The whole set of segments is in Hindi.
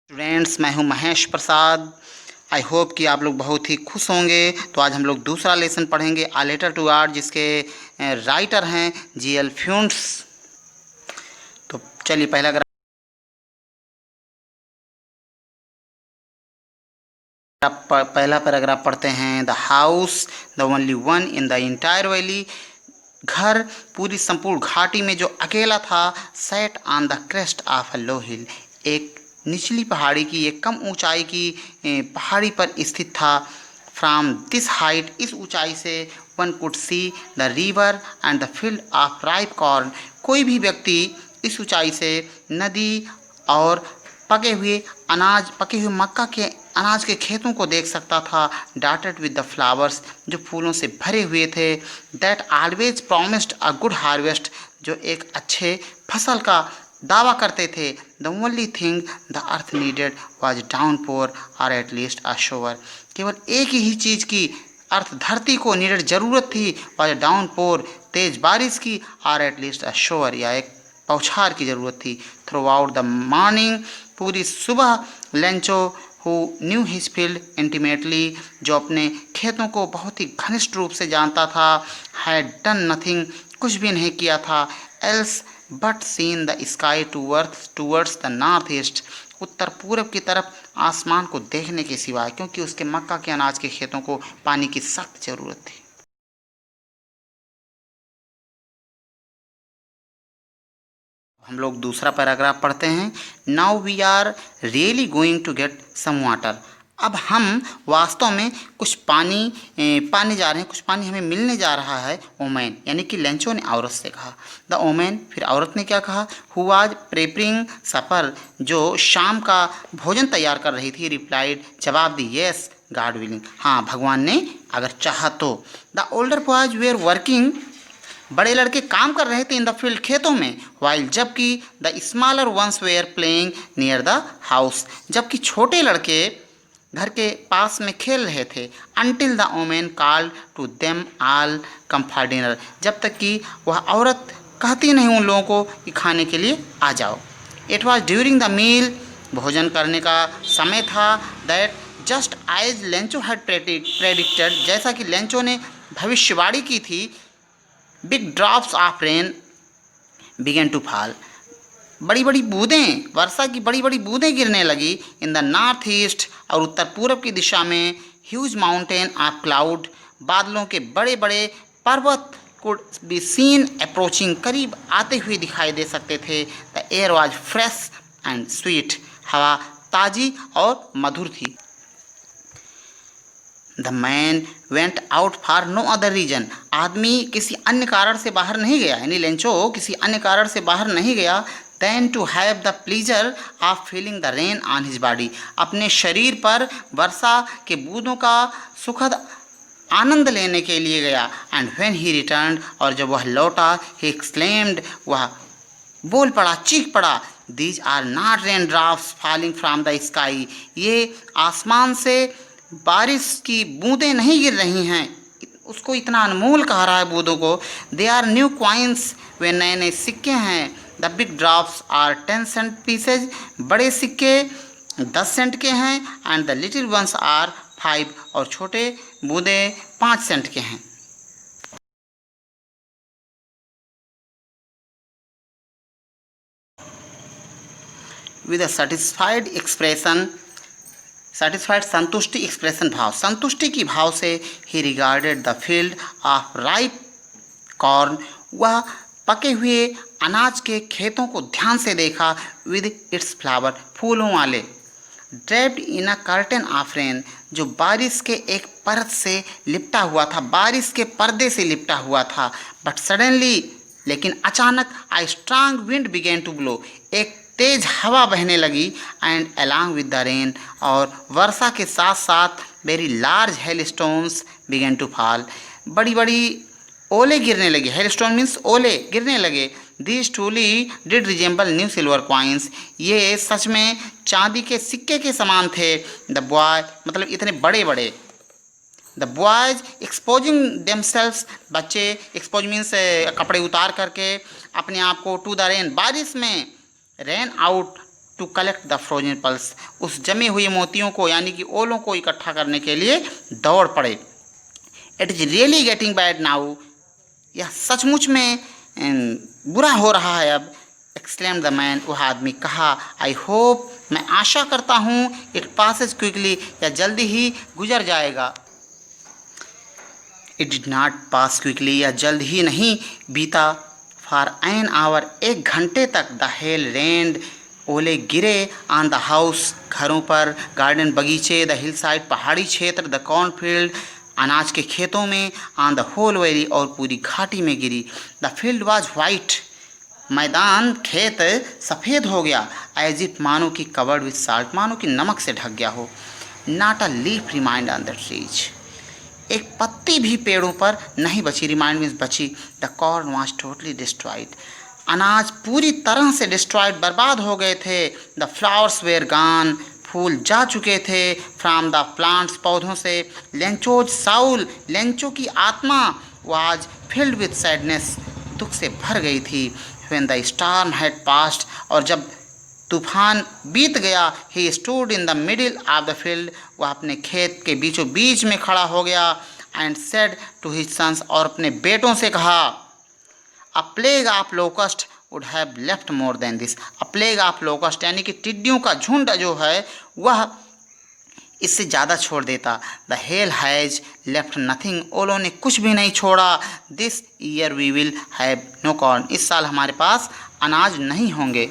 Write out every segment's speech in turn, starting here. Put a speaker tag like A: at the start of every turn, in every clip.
A: स्टूडेंट्स, मैं हूं महेश प्रसाद। आई होप कि आप लोग बहुत ही खुश होंगे। तो आज हम लोग दूसरा लेसन पढ़ेंगे, आ लेटर टू आर्ट, जिसके राइटर हैं जी.एल. फ्यूंट्स। तो चलिए पहला पैराग्राफ पढ़ते हैं। The house the only one in the entire valley, घर पूरी संपूर्ण घाटी में जो अकेला था। Set on the crest of a low hill, एक निचली पहाड़ी की, एक कम ऊंचाई की पहाड़ी पर स्थित था। फ्रॉम दिस हाइट, इस ऊंचाई से one could see the river and the field of ripe corn, कोई भी व्यक्ति इस ऊंचाई से नदी और पके हुए मक्का के अनाज के खेतों को देख सकता था। डॉटेड विद द फ्लावर्स, जो फूलों से भरे हुए थे। That always promised a good harvest, जो एक अच्छे फसल का दावा करते थे। The only thing the earth needed was downpour और एट लीस्ट अ शोवर, केवल एक ही चीज़ की अर्थ धरती को नीडेड जरूरत थी, वॉज डाउनपोर, तेज बारिश की, और एट लीस्ट अ शोवर, या एक बौछार की ज़रूरत थी। थ्रू आउट द मॉर्निंग, पूरी सुबह, Lencho who knew his field intimately, जो अपने खेतों को बहुत ही घनिष्ठ रूप से जानता था, हैड डन नथिंग, कुछ भी नहीं किया था, else but seen the sky towards the north east, उत्तर पूरब की तरफ आसमान को देखने के सिवाय, क्योंकि उसके मक्का के अनाज के खेतों को पानी की सख्त ज़रूरत थी। हम लोग दूसरा पैराग्राफ पढ़ते हैं। Now we are really going to get some water, अब हम वास्तव में कुछ पानी पाने जा रहे हैं, कुछ पानी हमें मिलने जा रहा है। ओमैन, यानी कि लेंचो ने औरत से कहा। द ओमैन, फिर औरत ने क्या कहा। हु वाज प्रेपरिंग सपर, जो शाम का भोजन तैयार कर रही थी। रिप्लाइड, जवाब दी, येस गॉड विलिंग, हाँ भगवान ने अगर चाहा तो। The older boys were working, बड़े लड़के काम कर रहे थे इन द फील्ड, खेतों में। वाइल, जबकि the smaller ones were playing near the house, जबकि छोटे लड़के घर के पास में खेल रहे थे। Until the woman called to them all come for dinner, जब तक कि वह औरत कहती नहीं उन लोगों को कि खाने के लिए आ जाओ। It was during the meal, भोजन करने का समय था। That just as Lencho had predicted, जैसा कि लेंचो ने भविष्यवाणी की थी। Big drops of rain began to fall, बड़ी बड़ी बूंदें, वर्षा की बड़ी बड़ी बूंदें गिरने लगी। इन द नॉर्थ ईस्ट, और उत्तर पूरब की दिशा में। ह्यूज माउंटेन ऑफ क्लाउड, बादलों के बड़े बड़े पर्वत कुड बी सीन अप्रोचिंग, करीब आते हुए दिखाई दे सकते थे। The air was fresh and sweet, हवा ताज़ी और मधुर थी। The man went out for no other reason, आदमी किसी अन्य कारण से बाहर नहीं गया, यानी लेंचो किसी अन्य कारण से बाहर नहीं गया। Then to have the pleasure of feeling the rain on his body, अपने शरीर पर वर्षा के बूंदों का सुखद आनंद लेने के लिए गया। एंड व्हेन ही रिटर्न, और जब वह लौटा, ही एक्सक्लेम्ड, वह बोल पड़ा, चीख पड़ा, these are not raindrops falling from the sky, ये आसमान से बारिश की बूंदें नहीं गिर रही हैं। उसको इतना अनमोल कह रहा है बूंदों को। दे आर न्यू क्वाइंस, वे नए नए सिक्के हैं। The big drops are 10 cent pieces, बड़े सिक्के 10 सेंट के हैं। And the little ones are 5, और छोटे बूंदे 5 सेंट के हैं। With a satisfied expression, satisfied संतुष्टि एक्सप्रेशन भाव, संतुष्टि की भाव से। He regarded the field of ripe corn, वह पके हुए अनाज के खेतों को ध्यान से देखा। विद इट्स फ्लावर, फूलों वाले। Draped in a curtain of rain, जो बारिश के एक परत से लिपटा हुआ था, बारिश के पर्दे से लिपटा हुआ था। बट सडनली, लेकिन अचानक, a strong wind began to blow, एक तेज हवा बहने लगी। And along with the rain, और वर्षा के साथ साथ very large hail stones began to fall, बड़ी बड़ी ओले गिरने लगे। हेल स्टोन मीन्स ओले गिरने लगे। This truly did resemble new silver coins, ये सच में चांदी के सिक्के के समान थे। द बॉय, मतलब इतने बड़े बड़े। द बॉयज एक्सपोजिंग देमसेल्व्स, बच्चे, एक्सपोज मीन्स कपड़े उतार करके अपने आप को, टू द रेन, बारिश में, rain out to collect the frozen pearls, उस जमे हुए मोतियों को यानी कि ओलों को इकट्ठा करने के लिए दौड़ पड़े। It is really getting bad now, यह सचमुच में बुरा हो रहा है अब। एक्सक्लेम द मैन, वह आदमी कहा। आई होप, मैं आशा करता हूँ, इट पासेस क्विकली, यह जल्दी ही गुजर जाएगा। It did not pass quickly, यह जल्द ही नहीं बीता। फॉर एन आवर, 1 घंटे तक। द हेल रेन्ड, ओले गिरे। ऑन द हाउस, घरों पर। गार्डन, बगीचे। द हिल साइड, पहाड़ी क्षेत्र। द कॉर्नफील्ड, अनाज के खेतों में। ऑन द होल वैली, और पूरी घाटी में गिरी। द फील्ड वॉज वाइट, मैदान खेत सफ़ेद हो गया। एज इफ, मानो कि कवर्ड विथ साल्ट, मानो कि नमक से ढक गया हो। Not a leaf remind on the trees, एक पत्ती भी पेड़ों पर नहीं बची। रिमाइंड मीन्स बची। The corn was totally destroyed, अनाज पूरी तरह से डिस्ट्रॉयड, बर्बाद हो गए थे। द फ्लावर्स वेयर गॉन, फूल जा चुके थे। फ्रॉम द प्लांट्स, पौधों से। लेंचोज साउल, लेंचो की आत्मा। वाज फिल्ड विथ सैडनेस, दुख से भर गई थी। When the storm had passed, और जब तूफान बीत गया। He stood in the middle of the field, वह अपने खेत के बीचों बीच में खड़ा हो गया। And said to his sons, और अपने बेटों से कहा। A plague of locust would have left more than this, a plague of locust यानी कि टिड्डियों का झुंड जो है वह इससे ज़्यादा छोड़ देता। The hail has left nothing, ओलों ने कुछ भी नहीं छोड़ा। This year we will have no corn, इस साल हमारे पास अनाज नहीं होंगे।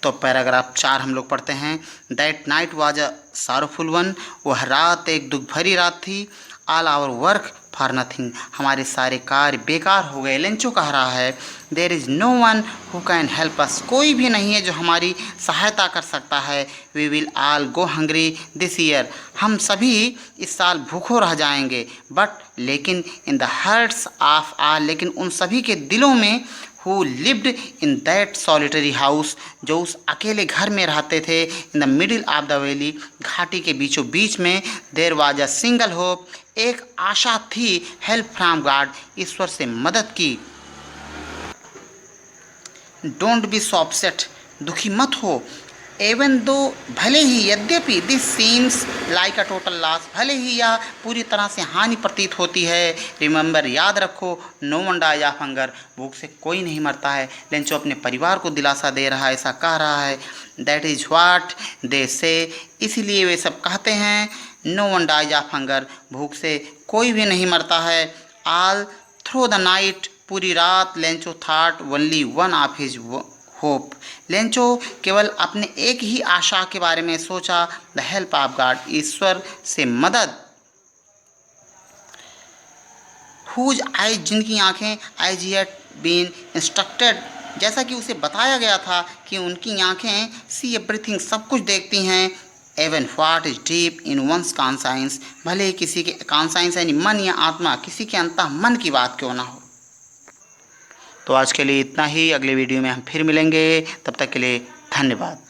A: तो पैराग्राफ 4 हम लोग पढ़ते हैं। That night was a sorrowful one, वह रात एक दुख भरी रात थी। All our work for nothing, हमारे सारे कार्य बेकार हो गए। लेंचो कह रहा है। There is no one who can help us, कोई भी नहीं है जो हमारी सहायता कर सकता है। We will all go hungry this year, हम सभी इस साल भूखों रह जाएंगे। बट लेकिन in the hearts of all, लेकिन उन सभी के दिलों में। Who lived in that solitary house, जो उस अकेले घर में रहते थे। In the middle of the valley, घाटी के बीचों बीच में। There was a single hope, एक आशा थी। हेल्प फ्रॉम गॉड, ईश्वर से मदद की। डोंट बी सो अपसेट, दुखी मत हो। एवन दो, भले ही, यद्यपि। This seems like a total loss, भले ही यह पूरी तरह से हानि प्रतीत होती है। रिमेंबर, याद रखो। No one dies of hunger, भूख से कोई नहीं मरता है। लेंचो अपने परिवार को दिलासा दे रहा है, ऐसा कह रहा है। दैट इज़ व्हाट दे से, इसीलिए वे सब कहते हैं। No one dies of hunger, भूख से कोई भी नहीं मरता है। ऑल थ्रू द नाइट, पूरी रात। Lencho thought only one of his hope, Lencho केवल अपने एक ही आशा के बारे में सोचा। द हेल्प ऑफ गॉड, ईश्वर से मदद। हुज आइज, जिनकी आंखें। As he had been instructed, जैसा कि उसे बताया गया था कि उनकी आंखें सी एवरीथिंग, सब कुछ देखती हैं। Even what is deep in one's conscience, भले ही किसी के कॉन्साइंस यानी मन या आत्मा, किसी के अंतः मन की बात क्यों ना हो। तो आज के लिए इतना ही, अगले वीडियो में हम फिर मिलेंगे, तब तक के लिए धन्यवाद।